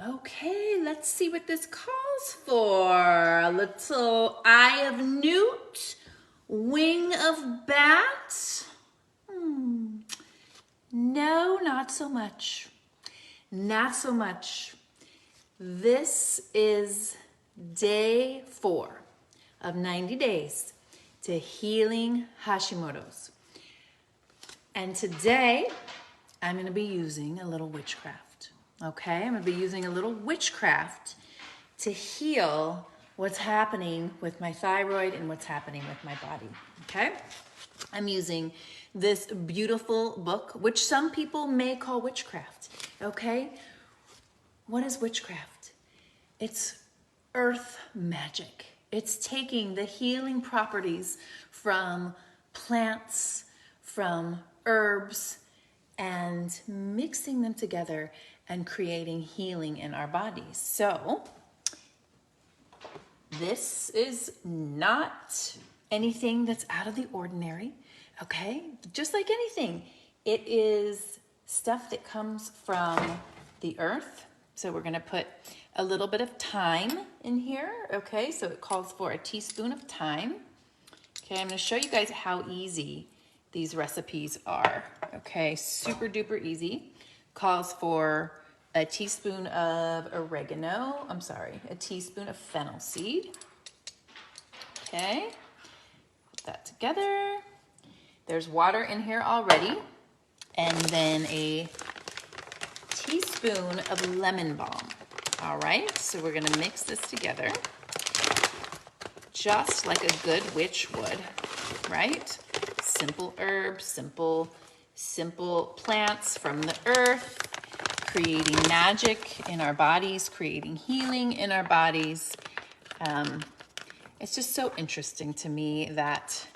Okay, let's see what this calls for. A little eye of newt, wing of bat. No, not so much. Not so much. This is day 4 of 90 days to healing Hashimoto's. And today, I'm going to be using a little witchcraft. Okay, I'm going to be using a little witchcraft to heal what's happening with my thyroid and what's happening with my body. Okay, I'm using this beautiful book, which some people may call witchcraft. Okay, what is witchcraft? It's earth magic. It's taking the healing properties from plants, from herbs, and mixing them together and creating healing in our bodies. So this is not anything that's out of the ordinary, okay? Just like anything, it is stuff that comes from the earth. So we're gonna put a little bit of thyme in here, okay? So it calls for a teaspoon of thyme. Okay, I'm gonna show you guys how easy these recipes are, okay? Super duper easy. Calls for a teaspoon of a teaspoon of fennel seed. Okay, put that together. There's water in here already. And then a teaspoon of lemon balm. All right, so we're gonna mix this together just like a good witch would, right? Simple herbs, simple plants from the earth, creating magic in our bodies, creating healing in our bodies. It's just so interesting to me that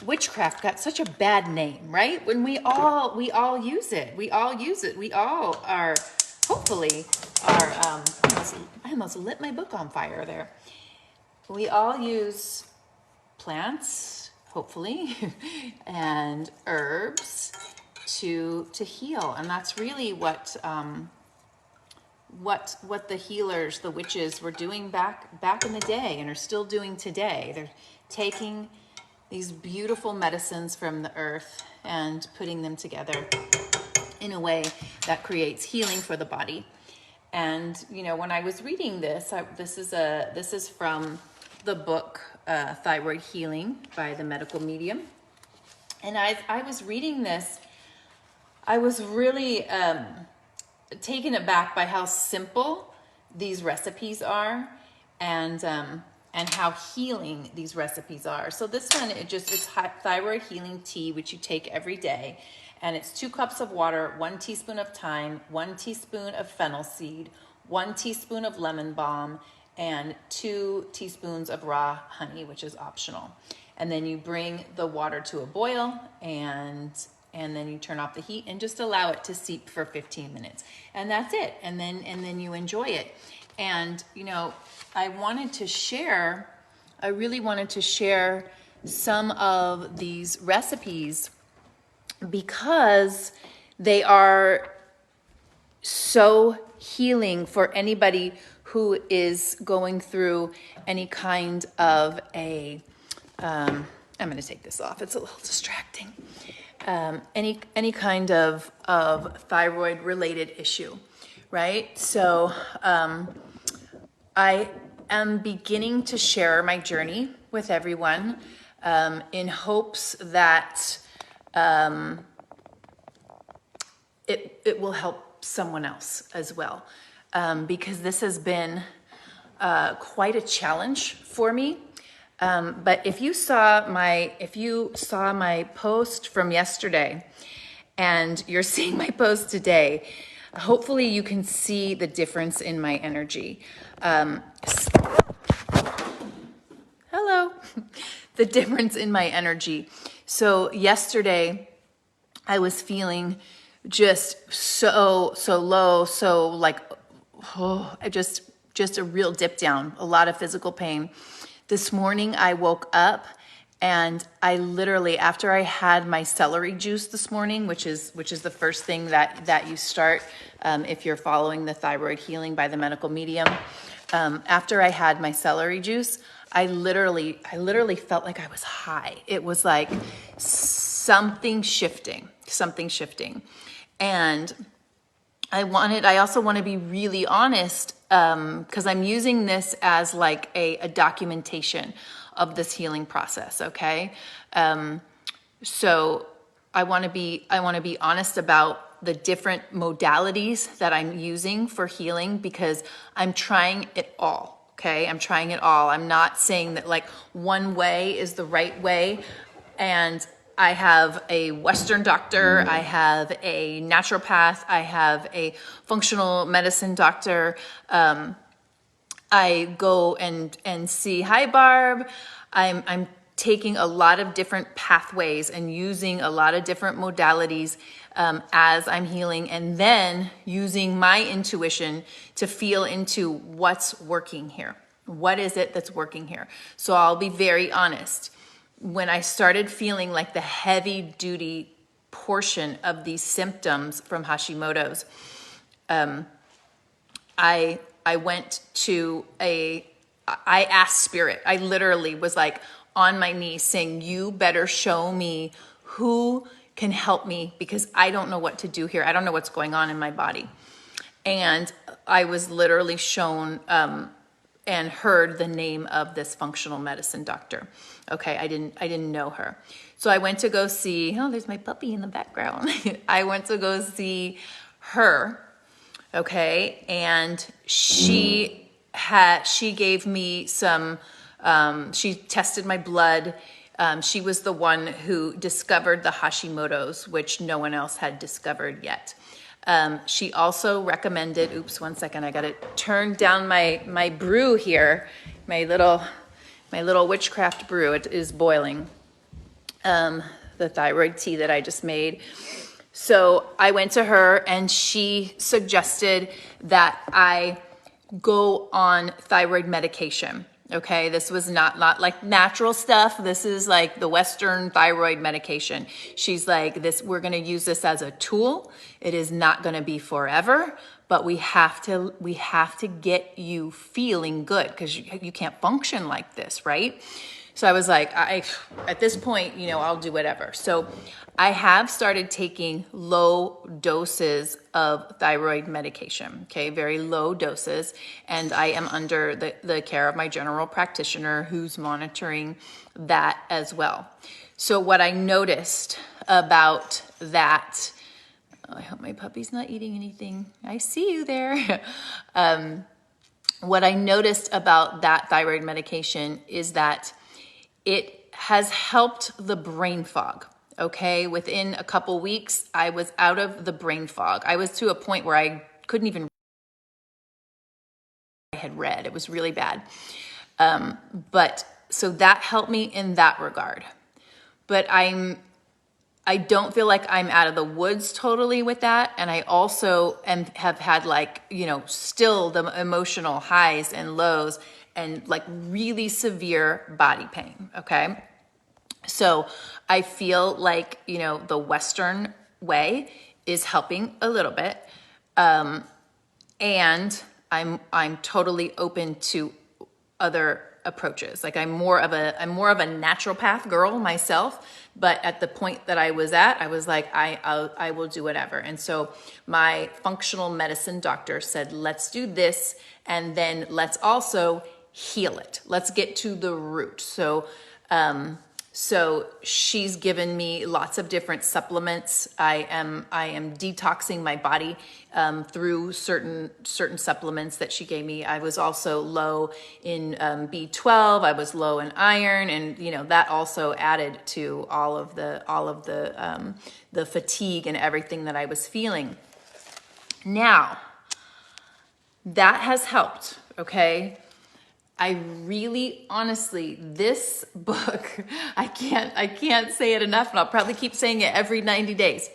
witchcraft got such a bad name, right? When we all use it. We all use it. We all are, hopefully, I almost lit my book on fire there. We all use plants, hopefully, and herbs to heal, and that's really what the healers, the witches, were doing back in the day and are still doing today. They're taking these beautiful medicines from the earth and putting them together in a way that creates healing for the body. And you know, when I was reading this, this is from the book Thyroid Healing by the Medical Medium. And I was reading this, I was really taken aback by how simple these recipes are, and how healing these recipes are. So this one, it's thyroid healing tea, which you take every day. And it's 2 cups of water, 1 teaspoon of thyme, 1 teaspoon of fennel seed, 1 teaspoon of lemon balm, and 2 teaspoons of raw honey, which is optional. And then you bring the water to a boil, and then you turn off the heat and just allow it to steep for 15 minutes. And that's it. And then you enjoy it. And you know, I really wanted to share some of these recipes because they are so healing for anybody who is going through any kind of I'm going to take this off. It's a little distracting. Any kind of thyroid related issue, right? So I am beginning to share my journey with everyone in hopes that it will help someone else as well, because this has been quite a challenge for me. But if you saw my post from yesterday and you're seeing my post today, hopefully you can see the difference in my energy. Hello. The difference in my energy. So yesterday I was feeling just so low, so like, just a real dip down, a lot of physical pain. This morning I woke up And I literally, after I had my celery juice this morning, which is the first thing that you start if you're following the thyroid healing by the medical medium. After I had my celery juice, I literally felt like I was high. It was like something shifting. And I also want to be really honest, because I'm using this as like a documentation of this healing process. Okay. So I want to be honest about the different modalities that I'm using for healing, because I'm trying it all. Okay. I'm trying it all. I'm not saying that like one way is the right way. And I have a Western doctor, I have a naturopath, I have a functional medicine doctor. I go and see, hi Barb. I'm taking a lot of different pathways and using a lot of different modalities as I'm healing, and then using my intuition to feel into what's working here. What is it that's working here? So I'll be very honest. When I started feeling like the heavy duty portion of these symptoms from Hashimoto's, I went to I asked Spirit. I literally was like on my knees saying, you better show me who can help me, because I don't know what to do here. I don't know what's going on in my body. And I was literally shown and heard the name of this functional medicine doctor. Okay, I didn't know her. So I went to go see, oh, there's my puppy in the background. I went to go see her, okay, and she gave me some, she tested my blood. She was the one who discovered the Hashimoto's, which no one else had discovered yet. She also recommended, oops, one second, I gotta turn down my brew here, my little witchcraft brew. It is boiling, the thyroid tea that I just made. So I went to her and she suggested that I go on thyroid medication. Okay, this was not like natural stuff. This is like the Western thyroid medication. She's like, we're going to use this as a tool. It is not going to be forever, but we have to get you feeling good, because you can't function like this, right? So I was like, at this point, I'll do whatever. So I have started taking low doses of thyroid medication, okay, very low doses. And I am under the care of my general practitioner, who's monitoring that as well. So what I noticed about that, I hope my puppy's not eating anything. I see you there. What I noticed about that thyroid medication is that it has helped the brain fog. Okay, within a couple weeks, I was out of the brain fog. I was to a point where I couldn't even I had read. It was really bad. But so that helped me in that regard. But I don't feel like I'm out of the woods totally with that. And I also have had still the emotional highs and lows and like really severe body pain. Okay. So I feel like, the Western way is helping a little bit. And I'm totally open to other approaches. Like I'm more of a naturopath girl myself, but at the point that I was at, I was like, I will do whatever. And so my functional medicine doctor said, let's do this. And then let's also heal it. Let's get to the root. So she's given me lots of different supplements. I am detoxing my body through certain supplements that she gave me. I was also low in B12. I was low in iron, and that also added to all of the fatigue and everything that I was feeling. Now, that has helped. Okay. I really, honestly, this book, I can't say it enough, and I'll probably keep saying it every 90 days.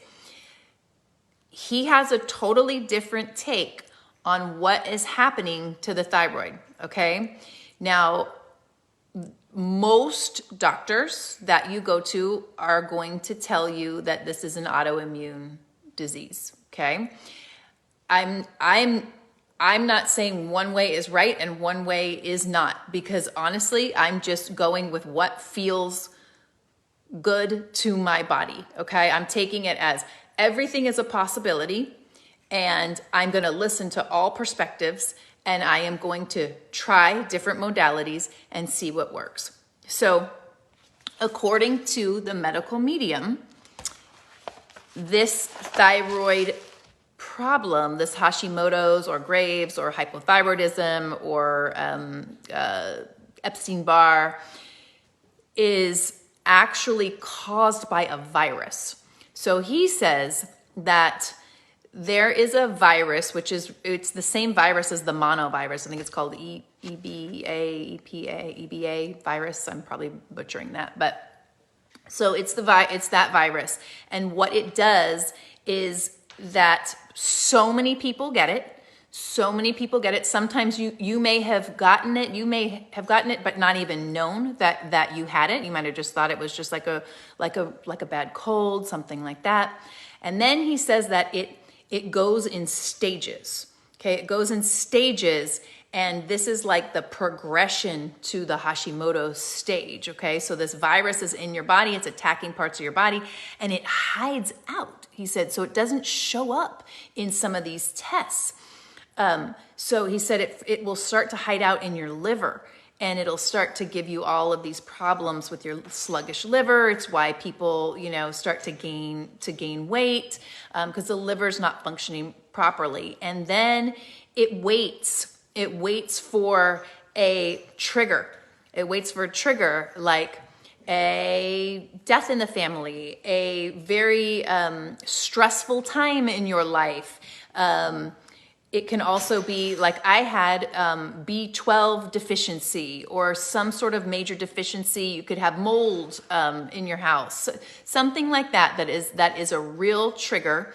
He has a totally different take on what is happening to the thyroid, okay? Now, most doctors that you go to are going to tell you that this is an autoimmune disease. Okay. I'm not saying one way is right and one way is not, because honestly, I'm just going with what feels good to my body. Okay. I'm taking it as everything is a possibility, and I'm going to listen to all perspectives, and I am going to try different modalities and see what works. So according to the medical medium, this thyroid problem, this Hashimoto's or Graves or hypothyroidism or Epstein-Barr, is actually caused by a virus. So he says that there is a virus, it's the same virus as the monovirus. I think it's called EBA virus. I'm probably butchering that, but so it's that virus. And what it does is that so many people get it. Sometimes you may have gotten it, but not even known that you had it. You might have just thought it was just like a bad cold, something like that. And then he says that it goes in stages. Okay, it goes in stages, and this is like the progression to the Hashimoto stage. Okay, so this virus is in your body, it's attacking parts of your body, and it hides out, he said, so it doesn't show up in some of these tests. So he said it will start to hide out in your liver, and it'll start to give you all of these problems with your sluggish liver. It's why people, start to gain weight, because the liver's not functioning properly. And then it waits for a trigger. It waits for a trigger, like a death in the family, a very stressful time in your life. It can also be like I had B12 deficiency or some sort of major deficiency. You could have mold in your house, something like that. That is a real trigger,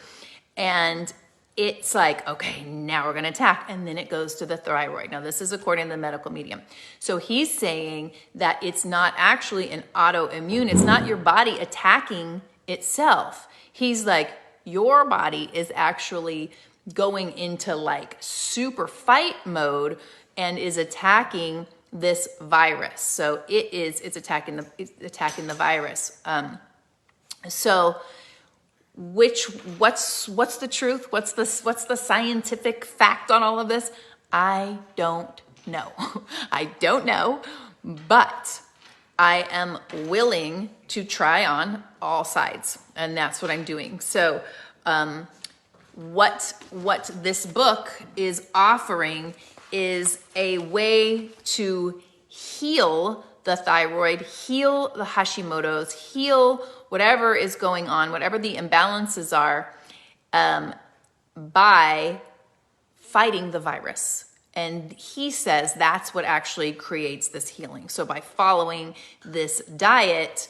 and it's like, okay, now we're going to attack, and then it goes to the thyroid. Now, this is according to the medical medium. So he's saying that it's not actually an autoimmune. It's not your body attacking itself. He's like, your body is actually going into like super fight mode and is attacking this virus. So it's attacking the virus. So what's the truth? What's the scientific fact on all of this? I don't know. I don't know, but I am willing to try on all sides, and that's what I'm doing. So, what this book is offering is a way to heal the thyroid, heal the Hashimoto's, heal whatever is going on, whatever the imbalances are, by fighting the virus. And he says that's what actually creates this healing. So by following this diet,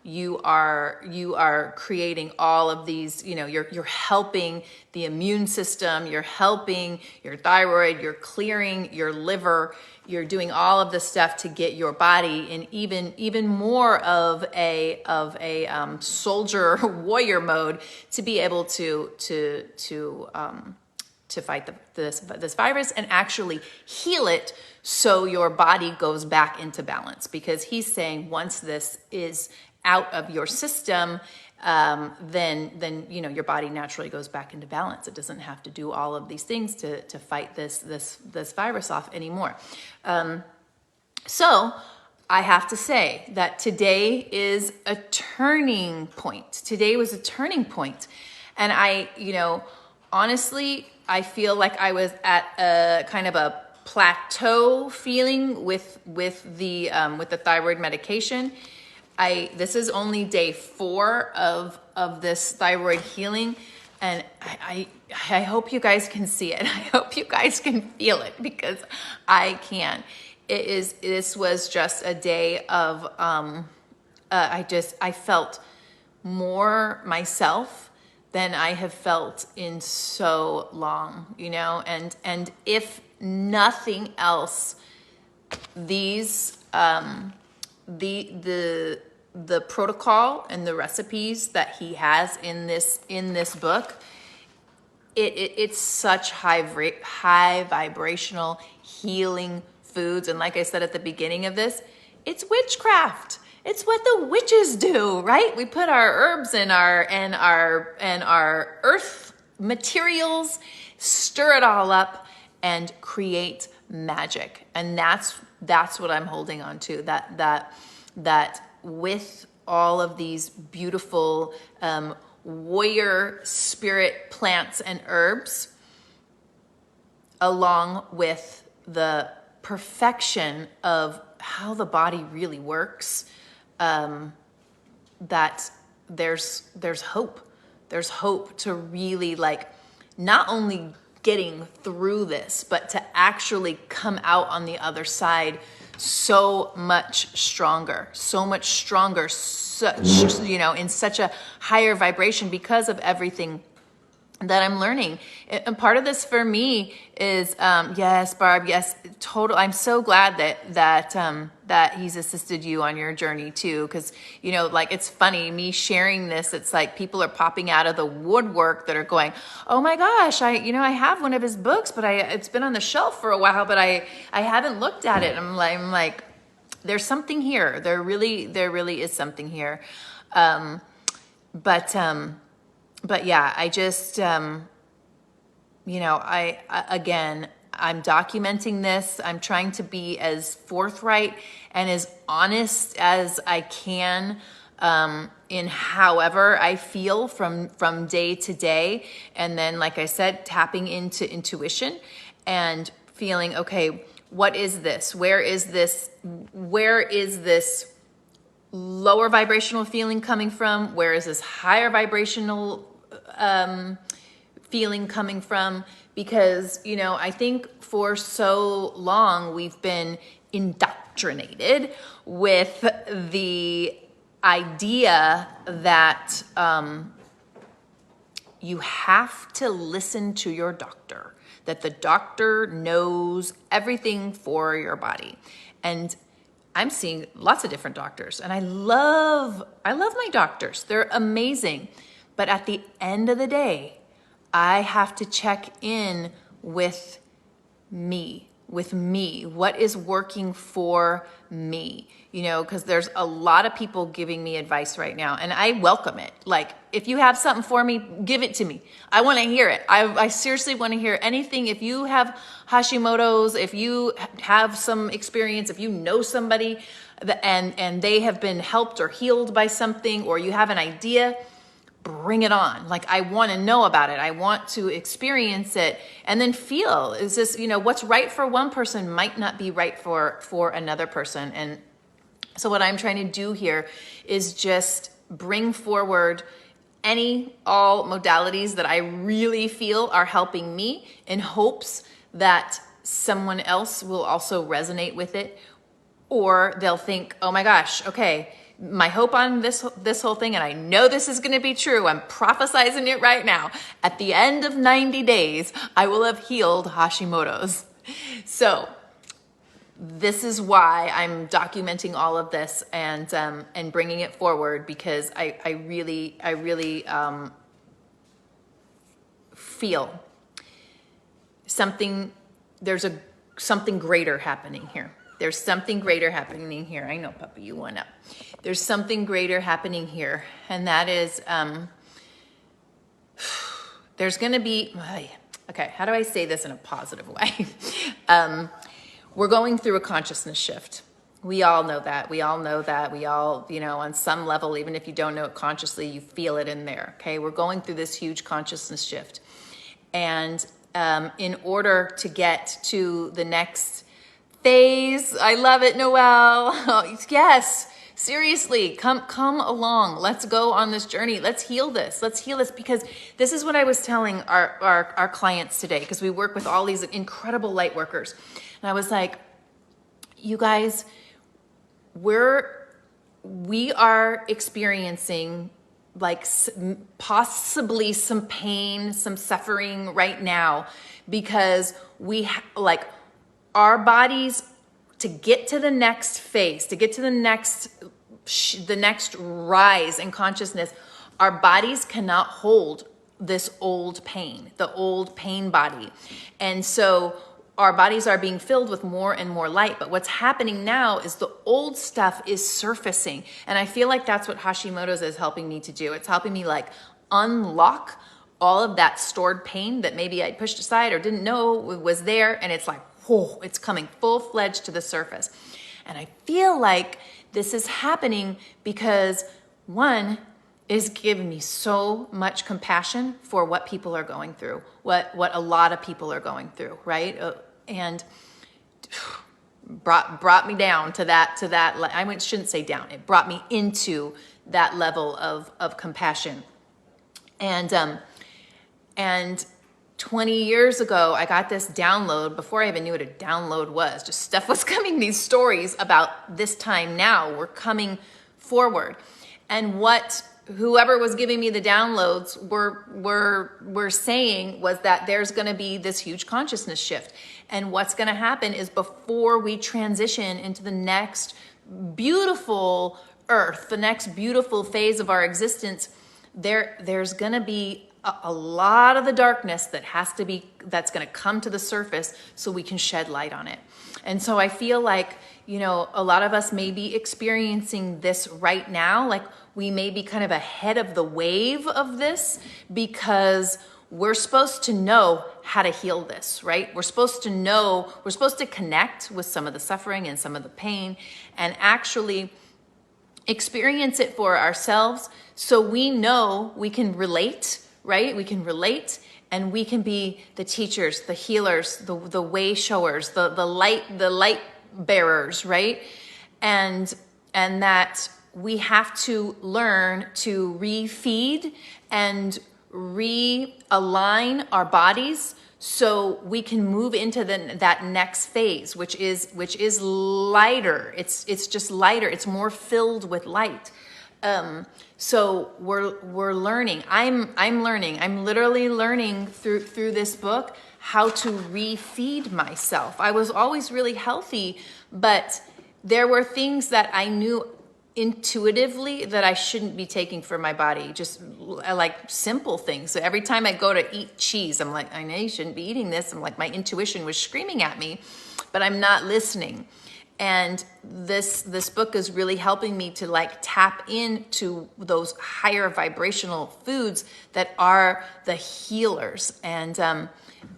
you are creating all of these, you're helping the immune system, you're helping your thyroid, you're clearing your liver, you're doing all of this stuff to get your body in even more of a soldier warrior mode to be able to fight this virus and actually heal it, so your body goes back into balance. Because he's saying once this is out of your system, then your body naturally goes back into balance. It doesn't have to do all of these things to fight this virus off anymore. So I have to say that today is a turning point. Today was a turning point, and honestly, I feel like I was at a kind of a plateau feeling with the thyroid medication. This is only day 4 of this thyroid healing, and I hope you guys can see it. I hope you guys can feel it, because I can. This was just a day of I felt more myself than I have felt in so long, and if nothing else, these the protocol and the recipes that he has in this book, it's such high vibrational healing foods. And like I said at the beginning of this, it's witchcraft. It's what the witches do, right? We put our herbs and our earth materials, stir it all up, and create magic. And that's what I'm holding on to. That with all of these beautiful warrior spirit plants and herbs, along with the perfection of how the body really works, that there's hope. There's hope to really, like, not only getting through this, but to actually come out on the other side so much stronger, such, in such a higher vibration because of everything that I'm learning. And part of this for me is, yes, Barb, yes, total. I'm so glad that he's assisted you on your journey too. Cause like, it's funny, me sharing this, it's like people are popping out of the woodwork that are going, oh my gosh, I have one of his books, but it's been on the shelf for a while, but I haven't looked at it. I'm like, there's something here. There really is something here. But yeah, I just, again, I'm documenting this. I'm trying to be as forthright and as honest as I can, in however I feel from day to day. And then, like I said, tapping into intuition and feeling, okay, what is this? Where is this lower vibrational feeling coming from? Where is this higher vibrational feeling coming from? Because, I think for so long we've been indoctrinated with the idea that you have to listen to your doctor, that the doctor knows everything for your body. And I'm seeing lots of different doctors, and I love my doctors. They're amazing. But at the end of the day, I have to check in with me. What is working for me? Because there's a lot of people giving me advice right now, and I welcome it. Like, if you have something for me, give it to me. I want to hear it. I seriously want to hear anything. If you have Hashimoto's, if you have some experience, if you know somebody and they have been helped or healed by something, or you have an idea, bring it on. Like, I want to know about it. I want to experience it and then feel, is this, what's right for one person might not be right for another person. And so what I'm trying to do here is just bring forward all modalities that I really feel are helping me, in hopes that someone else will also resonate with it, or they'll think, oh my gosh, okay, my hope on this whole thing, and I know this is going to be true. I'm prophesizing it right now. At the end of 90 days, I will have healed Hashimoto's. So this is why I'm documenting all of this and bringing it forward, because I really feel there's something greater happening here. There's something greater happening here. I know, puppy, you went up. There's something greater happening here. And that is, there's going to be, okay, how do I say this in a positive way? We're going through a consciousness shift. We all know that. We all, on some level, even if you don't know it consciously, you feel it in there. Okay. We're going through this huge consciousness shift. And, in order to get to the next phase, I love it, Noelle. Yes, seriously, come along. Let's go on this journey. Let's heal this. Because this is what I was telling our clients today, because we work with all these incredible light workers. And I was like, you guys, we are experiencing like possibly some pain, some suffering right now, because our bodies to get to the next phase, to get to the next rise in consciousness, our bodies cannot hold this old pain, the old pain body. And so our bodies are being filled with more and more light. But what's happening now is the old stuff is surfacing. And I feel like that's what Hashimoto's is helping me to do. It's helping me like unlock all of that stored pain that maybe I pushed aside or didn't know was there. And it's like, whoa, it's coming full-fledged to the surface. And I feel like this is happening because one is giving me so much compassion for what people are going through, what a lot of people are going through, right? And brought me down to that, I shouldn't say down, it brought me into that level of compassion. And 20 years ago, I got this download before I even knew what a download was. Just stuff was coming, these stories about this time now, we're coming forward. And what whoever was giving me the downloads were saying was that there's going to be this huge consciousness shift. And what's going to happen is before we transition into the next beautiful earth, the next beautiful phase of our existence, there's going to be a lot of the darkness that's going to come to the surface so we can shed light on it. And so I feel like, a lot of us may be experiencing this right now. Like we may be kind of ahead of the wave of this because we're supposed to know how to heal this, right? We're supposed to connect with some of the suffering and some of the pain and actually experience it for ourselves so we know we can relate, right? We can relate and we can be the teachers, the healers, the way showers, the light bearers, right? And that we have to learn to refeed and realign our bodies so we can move into that next phase, which is lighter. It's just lighter. It's more filled with light. So we're learning. I'm learning. I'm literally learning through this book how to refeed myself. I was always really healthy, but there were things that I knew intuitively that I shouldn't be taking for my body, just like simple things. So every time I go to eat cheese, I'm like, I know you shouldn't be eating this. I'm like, my intuition was screaming at me, but I'm not listening. And this book is really helping me to like tap into those higher vibrational foods that are the healers. And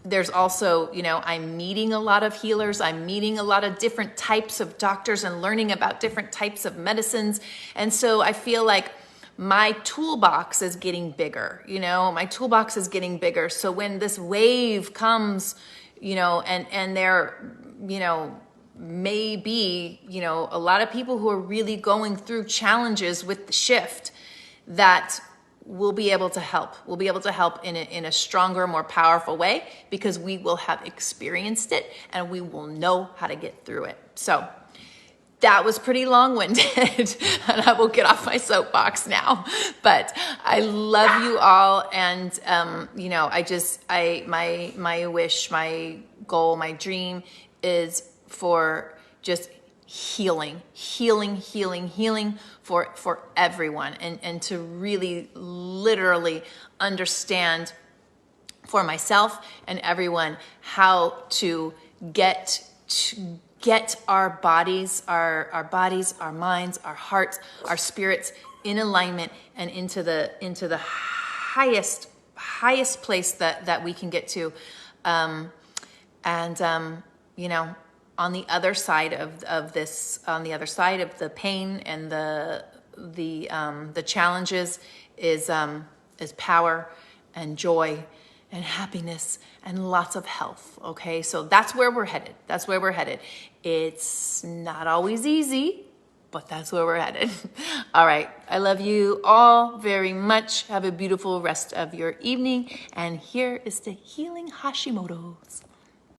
there's also, I'm meeting a lot of healers. I'm meeting a lot of different types of doctors and learning about different types of medicines. And so I feel like my toolbox is getting bigger, my toolbox is getting bigger. So when this wave comes, and there, may be, a lot of people who are really going through challenges with the shift that we'll be able to help. We'll be able to help in a stronger, more powerful way because we will have experienced it and we will know how to get through it. So that was pretty long-winded and I will get off my soapbox now, but I love you all. And, my wish, my goal, my dream is for just healing for everyone and to really literally understand for myself and everyone how to get our bodies, our minds, our hearts, our spirits in alignment and into the highest place that we can get to. On the other side of this, on the other side of the pain and the challenges is power and joy and happiness and lots of health. Okay, so that's where we're headed. That's where we're headed. It's not always easy, but that's where we're headed. All right, I love you all very much. Have a beautiful rest of your evening. And here is the Healing Hashimoto's.